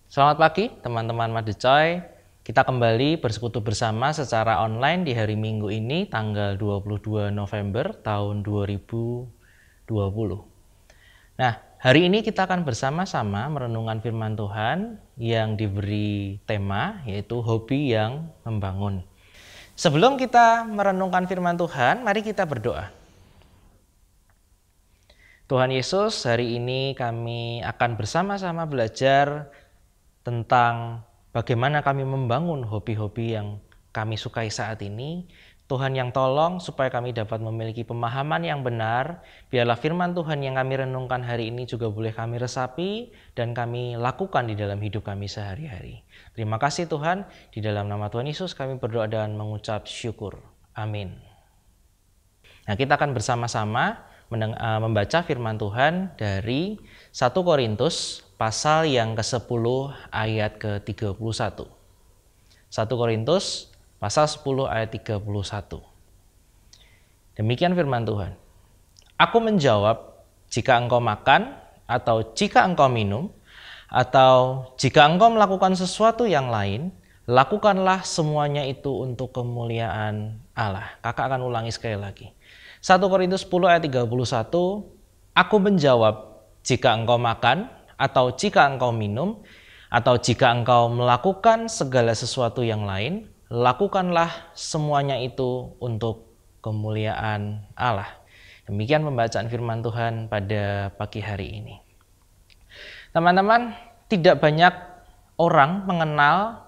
Selamat pagi teman-teman Madecoy. Kita kembali bersekutu bersama secara online di hari Minggu ini tanggal 22 November tahun 2020. Nah, hari ini kita akan bersama-sama merenungkan firman Tuhan yang diberi tema yaitu hobi yang membangun. Sebelum kita merenungkan firman Tuhan, mari kita berdoa. Tuhan Yesus, hari ini kami akan bersama-sama belajar tentang bagaimana kami membangun hobi-hobi yang kami sukai saat ini. Tuhan yang tolong supaya kami dapat memiliki pemahaman yang benar. Biarlah firman Tuhan yang kami renungkan hari ini juga boleh kami resapi dan kami lakukan di dalam hidup kami sehari-hari. Terima kasih Tuhan, di dalam nama Tuhan Yesus kami berdoa dan mengucap syukur. Amin. Nah, kita akan bersama-sama membaca firman Tuhan dari 1 Korintus pasal yang ke-10 ayat ke-31. 1 Korintus pasal 10 ayat 31. Demikian firman Tuhan. Aku menjawab, jika engkau makan atau jika engkau minum atau jika engkau melakukan sesuatu yang lain, lakukanlah semuanya itu untuk kemuliaan Allah. Kakak akan ulangi sekali lagi. 1 Korintus 10 ayat 31, aku menjawab, jika engkau makan, atau jika engkau minum, atau jika engkau melakukan segala sesuatu yang lain, lakukanlah semuanya itu untuk kemuliaan Allah. Demikian pembacaan firman Tuhan pada pagi hari ini. Teman-teman, tidak banyak orang mengenal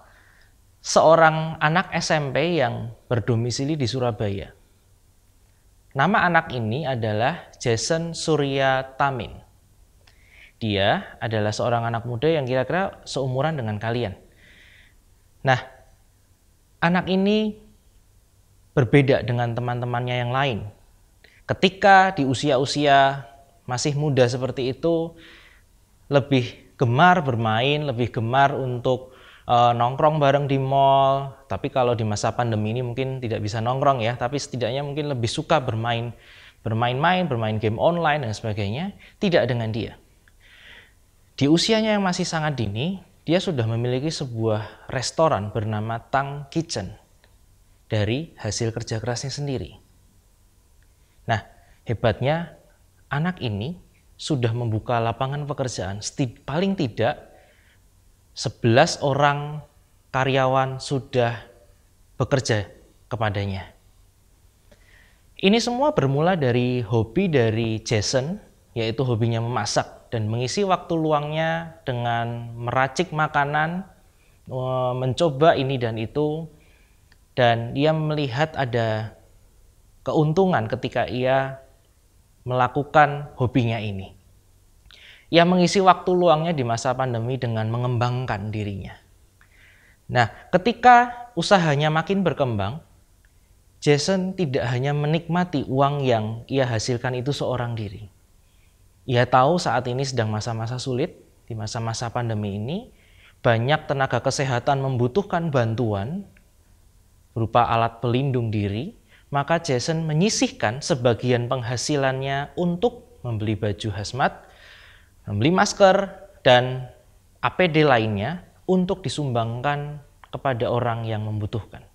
seorang anak SMP yang berdomisili di Surabaya. Nama anak ini adalah Jason Surya Tamin. Dia adalah seorang anak muda yang kira-kira seumuran dengan kalian. Nah, anak ini berbeda dengan teman-temannya yang lain. Ketika di usia-usia masih muda seperti itu, lebih gemar bermain, lebih gemar untuk nongkrong bareng di mall. Tapi kalau di masa pandemi ini mungkin tidak bisa nongkrong ya, tapi setidaknya mungkin lebih suka bermain game online dan sebagainya. Tidak dengan dia. Di usianya yang masih sangat dini, dia sudah memiliki sebuah restoran bernama Tang Kitchen dari hasil kerja kerasnya sendiri. Nah, hebatnya anak ini sudah membuka lapangan pekerjaan, paling tidak 11 orang karyawan sudah bekerja kepadanya. Ini semua bermula dari hobi dari Jason, yaitu hobinya memasak dan mengisi waktu luangnya dengan meracik makanan, mencoba ini dan itu, dan dia melihat ada keuntungan ketika ia melakukan hobinya ini. Ia mengisi waktu luangnya di masa pandemi dengan mengembangkan dirinya. Nah, ketika usahanya makin berkembang, Jason tidak hanya menikmati uang yang ia hasilkan itu seorang diri. Ia tahu saat ini sedang masa-masa sulit, di masa-masa pandemi ini, banyak tenaga kesehatan membutuhkan bantuan berupa alat pelindung diri, maka Jason menyisihkan sebagian penghasilannya untuk membeli baju hazmat, membeli masker, dan APD lainnya untuk disumbangkan kepada orang yang membutuhkan.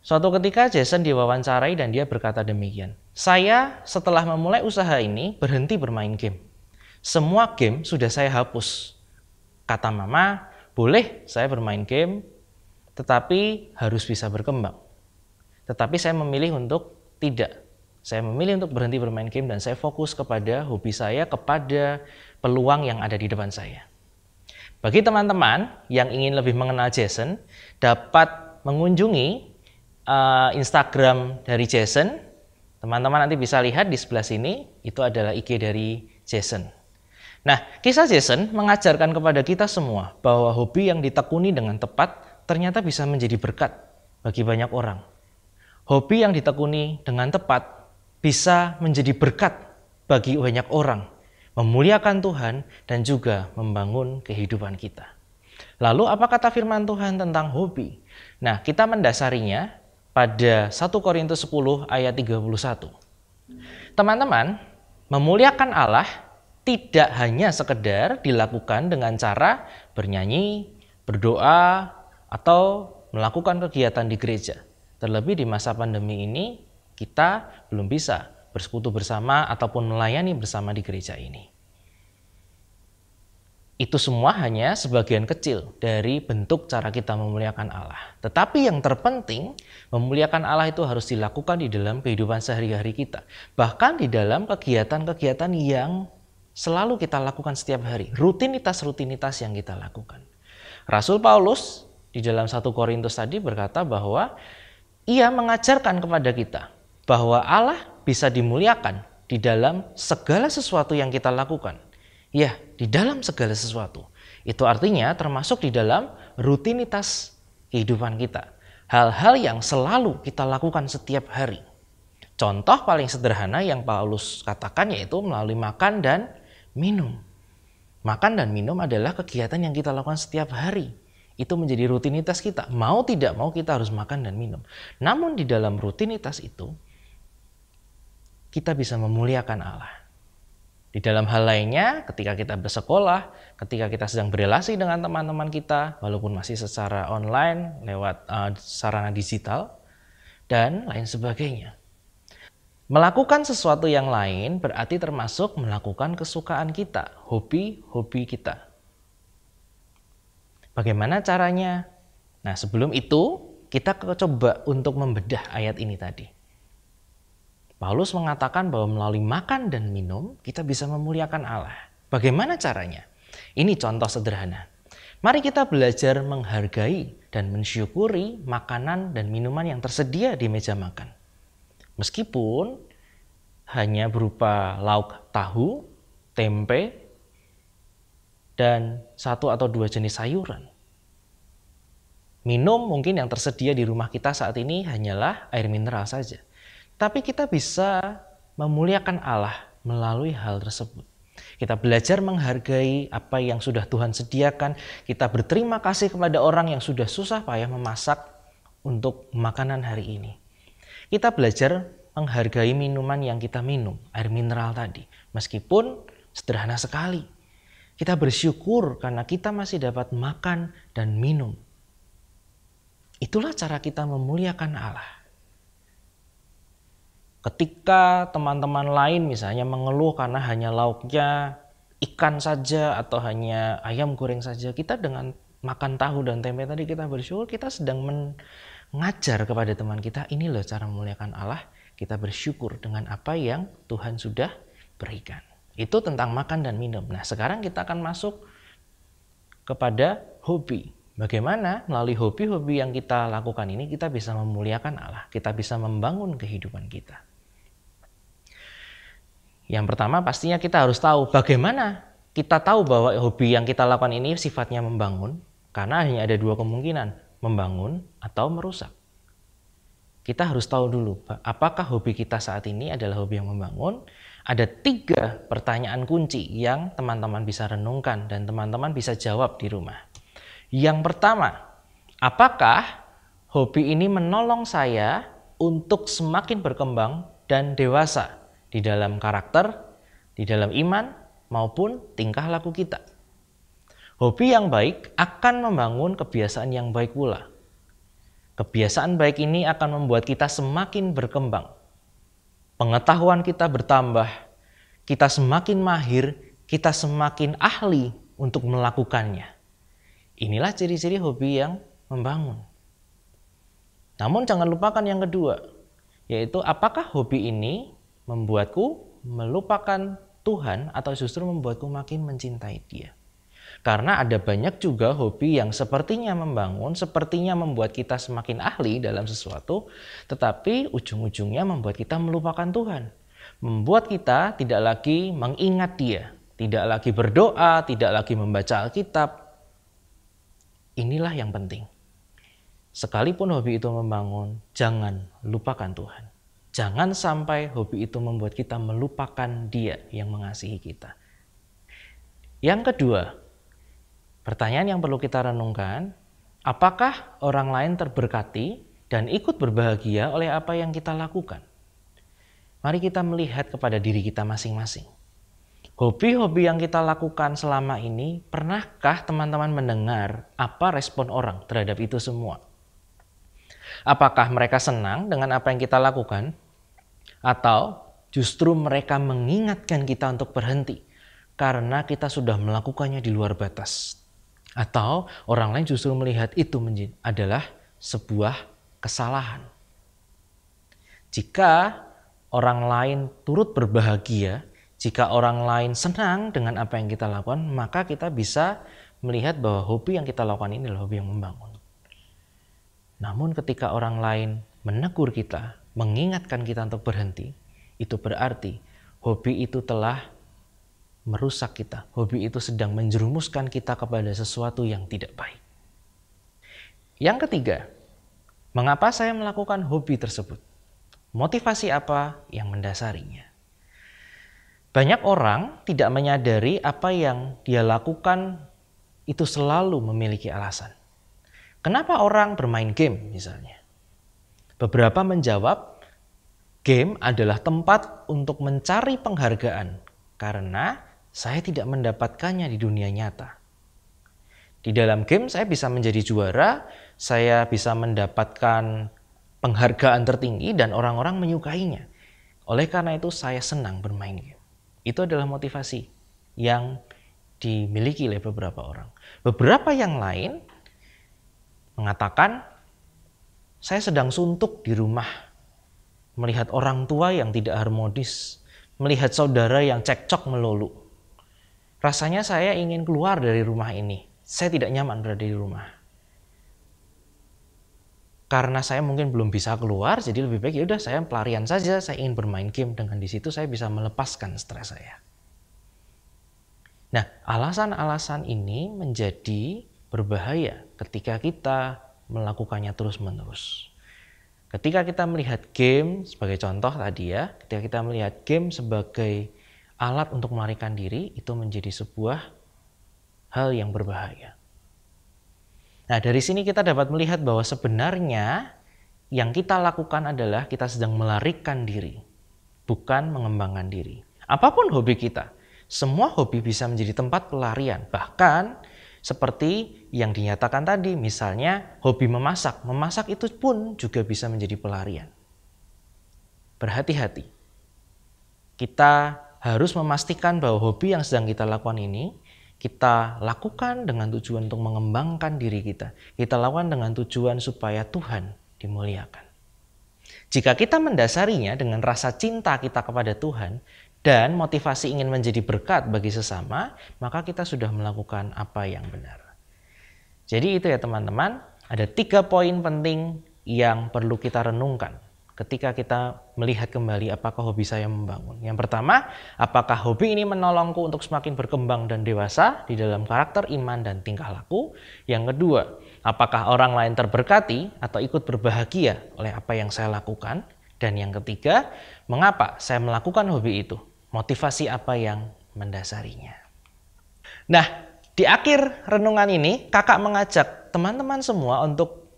Suatu ketika Jason diwawancarai dan dia berkata demikian, saya setelah memulai usaha ini berhenti bermain game. Semua game sudah saya hapus. Kata mama, boleh saya bermain game, tetapi harus bisa berkembang. Tetapi saya memilih untuk tidak. Saya memilih untuk berhenti bermain game dan saya fokus kepada hobi saya, kepada peluang yang ada di depan saya. Bagi teman-teman yang ingin lebih mengenal Jason, dapat mengunjungi Instagram dari Jason. Teman-teman nanti bisa lihat di sebelah sini, itu adalah IG dari Jason. Nah, kisah Jason mengajarkan kepada kita semua bahwa hobi yang ditekuni dengan tepat ternyata bisa menjadi berkat bagi banyak orang. Hobi yang ditekuni dengan tepat bisa menjadi berkat bagi banyak orang, memuliakan Tuhan dan juga membangun kehidupan kita. Lalu apa kata firman Tuhan tentang hobi? Nah, kita mendasarinya pada 1 Korintus 10 ayat 31. Teman-teman, memuliakan Allah tidak hanya sekedar dilakukan dengan cara bernyanyi, berdoa, atau melakukan kegiatan di gereja. Terlebih di masa pandemi ini, kita belum bisa bersekutu bersama ataupun melayani bersama di gereja ini. Itu semua hanya sebagian kecil dari bentuk cara kita memuliakan Allah. Tetapi yang terpenting, memuliakan Allah itu harus dilakukan di dalam kehidupan sehari-hari kita. Bahkan di dalam kegiatan-kegiatan yang selalu kita lakukan setiap hari. Rutinitas-rutinitas yang kita lakukan. Rasul Paulus di dalam 1 Korintus tadi berkata bahwa ia mengajarkan kepada kita bahwa Allah bisa dimuliakan di dalam segala sesuatu yang kita lakukan. Ya, di dalam segala sesuatu. Itu artinya termasuk di dalam rutinitas kehidupan kita. Hal-hal yang selalu kita lakukan setiap hari. Contoh paling sederhana yang Paulus katakan yaitu melalui makan dan minum. Makan dan minum adalah kegiatan yang kita lakukan setiap hari. Itu menjadi rutinitas kita. Mau tidak mau kita harus makan dan minum. Namun di dalam rutinitas itu, kita bisa memuliakan Allah. Di dalam hal lainnya, ketika kita bersekolah, ketika kita sedang berelasi dengan teman-teman kita, walaupun masih secara online, lewat sarana digital, dan lain sebagainya. Melakukan sesuatu yang lain berarti termasuk melakukan kesukaan kita, hobi-hobi kita. Bagaimana caranya? Nah, sebelum itu, kita coba untuk membedah ayat ini tadi. Paulus mengatakan bahwa melalui makan dan minum kita bisa memuliakan Allah. Bagaimana caranya? Ini contoh sederhana. Mari kita belajar menghargai dan mensyukuri makanan dan minuman yang tersedia di meja makan. Meskipun hanya berupa lauk tahu, tempe, dan 1 atau 2 jenis sayuran. Minum mungkin yang tersedia di rumah kita saat ini hanyalah air mineral saja. Tapi kita bisa memuliakan Allah melalui hal tersebut. Kita belajar menghargai apa yang sudah Tuhan sediakan. Kita berterima kasih kepada orang yang sudah susah payah memasak untuk makanan hari ini. Kita belajar menghargai minuman yang kita minum, air mineral tadi. Meskipun sederhana sekali. Kita bersyukur karena kita masih dapat makan dan minum. Itulah cara kita memuliakan Allah. Ketika teman-teman lain misalnya mengeluh karena hanya lauknya ikan saja atau hanya ayam goreng saja, kita dengan makan tahu dan tempe tadi kita bersyukur, kita sedang mengajar kepada teman kita, ini loh cara memuliakan Allah, kita bersyukur dengan apa yang Tuhan sudah berikan. Itu tentang makan dan minum. Nah, sekarang kita akan masuk kepada hobi. Bagaimana melalui hobi-hobi yang kita lakukan ini kita bisa memuliakan Allah, kita bisa membangun kehidupan kita. Yang pertama pastinya kita harus tahu bagaimana kita tahu bahwa hobi yang kita lakukan ini sifatnya membangun. Karena hanya ada 2 kemungkinan, membangun atau merusak. Kita harus tahu dulu apakah hobi kita saat ini adalah hobi yang membangun. Ada 3 pertanyaan kunci yang teman-teman bisa renungkan dan teman-teman bisa jawab di rumah. Yang pertama, apakah hobi ini menolong saya untuk semakin berkembang dan dewasa di dalam karakter, di dalam iman, maupun tingkah laku kita. Hobi yang baik akan membangun kebiasaan yang baik pula. Kebiasaan baik ini akan membuat kita semakin berkembang. Pengetahuan kita bertambah, kita semakin mahir, kita semakin ahli untuk melakukannya. Inilah ciri-ciri hobi yang membangun. Namun jangan lupakan yang kedua, yaitu apakah hobi ini membuatku melupakan Tuhan atau justru membuatku makin mencintai Dia. Karena ada banyak juga hobi yang sepertinya membangun, sepertinya membuat kita semakin ahli dalam sesuatu, tetapi ujung-ujungnya membuat kita melupakan Tuhan. Membuat kita tidak lagi mengingat Dia, tidak lagi berdoa, tidak lagi membaca Alkitab. Inilah yang penting. Sekalipun hobi itu membangun, jangan lupakan Tuhan. Jangan sampai hobi itu membuat kita melupakan Dia yang mengasihi kita. Yang kedua, pertanyaan yang perlu kita renungkan, apakah orang lain terberkati dan ikut berbahagia oleh apa yang kita lakukan? Mari kita melihat kepada diri kita masing-masing. Hobi-hobi yang kita lakukan selama ini, pernahkah teman-teman mendengar apa respon orang terhadap itu semua? Apakah mereka senang dengan apa yang kita lakukan? Atau justru mereka mengingatkan kita untuk berhenti karena kita sudah melakukannya di luar batas? Atau orang lain justru melihat itu adalah sebuah kesalahan? Jika orang lain turut berbahagia, jika orang lain senang dengan apa yang kita lakukan, maka kita bisa melihat bahwa hobi yang kita lakukan ini adalah hobi yang membangun. Namun ketika orang lain menegur kita, mengingatkan kita untuk berhenti, itu berarti hobi itu telah merusak kita. Hobi itu sedang menjerumuskan kita kepada sesuatu yang tidak baik. Yang ketiga, mengapa saya melakukan hobi tersebut? Motivasi apa yang mendasarinya? Banyak orang tidak menyadari apa yang dia lakukan itu selalu memiliki alasan. Kenapa orang bermain game misalnya? Beberapa menjawab, game adalah tempat untuk mencari penghargaan karena saya tidak mendapatkannya di dunia nyata. Di dalam game saya bisa menjadi juara, saya bisa mendapatkan penghargaan tertinggi dan orang-orang menyukainya. Oleh karena itu saya senang bermain game. Itu adalah motivasi yang dimiliki oleh beberapa orang. Beberapa yang lain mengatakan, saya sedang suntuk di rumah, melihat orang tua yang tidak harmonis, melihat saudara yang cekcok melulu. Rasanya saya ingin keluar dari rumah ini. Saya tidak nyaman berada di rumah. Karena saya mungkin belum bisa keluar, jadi lebih baik ya udah saya pelarian saja, saya ingin bermain game, dengan di situ saya bisa melepaskan stres saya. Nah, alasan-alasan ini menjadi berbahaya ketika kita melakukannya terus-menerus. Ketika kita melihat game sebagai contoh tadi ya, ketika kita melihat game sebagai alat untuk melarikan diri, itu menjadi sebuah hal yang berbahaya. Nah, dari sini kita dapat melihat bahwa sebenarnya yang kita lakukan adalah kita sedang melarikan diri, bukan mengembangkan diri. Apapun hobi kita, semua hobi bisa menjadi tempat pelarian. Bahkan seperti yang dinyatakan tadi, misalnya hobi memasak. Memasak itu pun juga bisa menjadi pelarian. Berhati-hati. Kita harus memastikan bahwa hobi yang sedang kita lakukan ini kita lakukan dengan tujuan untuk mengembangkan diri kita. Kita lakukan dengan tujuan supaya Tuhan dimuliakan. Jika kita mendasarinya dengan rasa cinta kita kepada Tuhan dan motivasi ingin menjadi berkat bagi sesama, maka kita sudah melakukan apa yang benar. Jadi itu ya teman-teman, ada 3 poin penting yang perlu kita renungkan ketika kita melihat kembali apakah hobi saya membangun. Yang pertama, apakah hobi ini menolongku untuk semakin berkembang dan dewasa di dalam karakter, iman, dan tingkah laku. Yang kedua, apakah orang lain terberkati atau ikut berbahagia oleh apa yang saya lakukan. Dan yang ketiga, mengapa saya melakukan hobi itu? Motivasi apa yang mendasarinya. Nah, di akhir renungan ini, kakak mengajak teman-teman semua untuk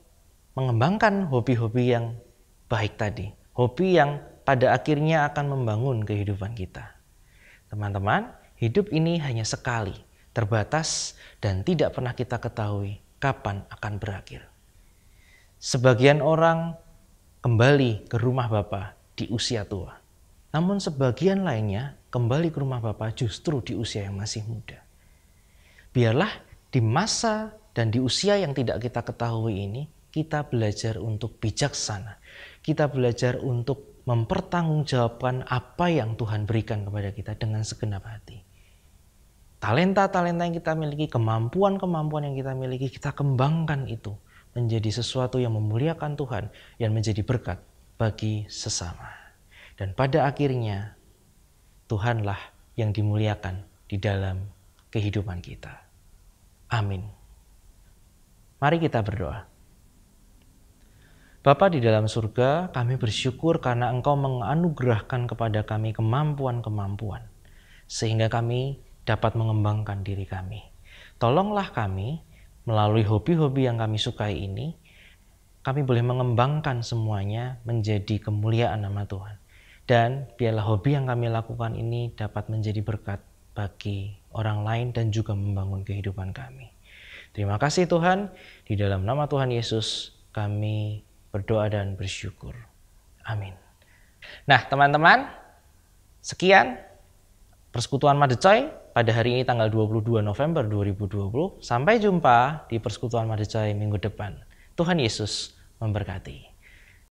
mengembangkan hobi-hobi yang baik tadi, hobi yang pada akhirnya akan membangun kehidupan kita. Teman-teman, hidup ini hanya sekali, terbatas, dan tidak pernah kita ketahui kapan akan berakhir. Sebagian orang kembali ke rumah Bapa di usia tua, namun sebagian lainnya kembali ke rumah Bapa justru di usia yang masih muda. Biarlah di masa dan di usia yang tidak kita ketahui ini, kita belajar untuk bijaksana. Kita belajar untuk mempertanggungjawabkan apa yang Tuhan berikan kepada kita dengan segenap hati. Talenta-talenta yang kita miliki, kemampuan-kemampuan yang kita miliki, kita kembangkan itu menjadi sesuatu yang memuliakan Tuhan, yang menjadi berkat bagi sesama. Dan pada akhirnya, Tuhanlah yang dimuliakan di dalam kehidupan kita. Amin. Mari kita berdoa. Bapa di dalam surga, kami bersyukur karena Engkau menganugerahkan kepada kami kemampuan-kemampuan, sehingga kami dapat mengembangkan diri kami. Tolonglah kami, melalui hobi-hobi yang kami sukai ini, kami boleh mengembangkan semuanya menjadi kemuliaan nama Tuhan. Dan biarlah hobi yang kami lakukan ini dapat menjadi berkat bagi orang lain dan juga membangun kehidupan kami. Terima kasih Tuhan, di dalam nama Tuhan Yesus kami berdoa dan bersyukur. Amin. Nah teman-teman, sekian Persekutuan Madecoi pada hari ini tanggal 22 November 2020. Sampai jumpa di Persekutuan Madecoi minggu depan. Tuhan Yesus memberkati.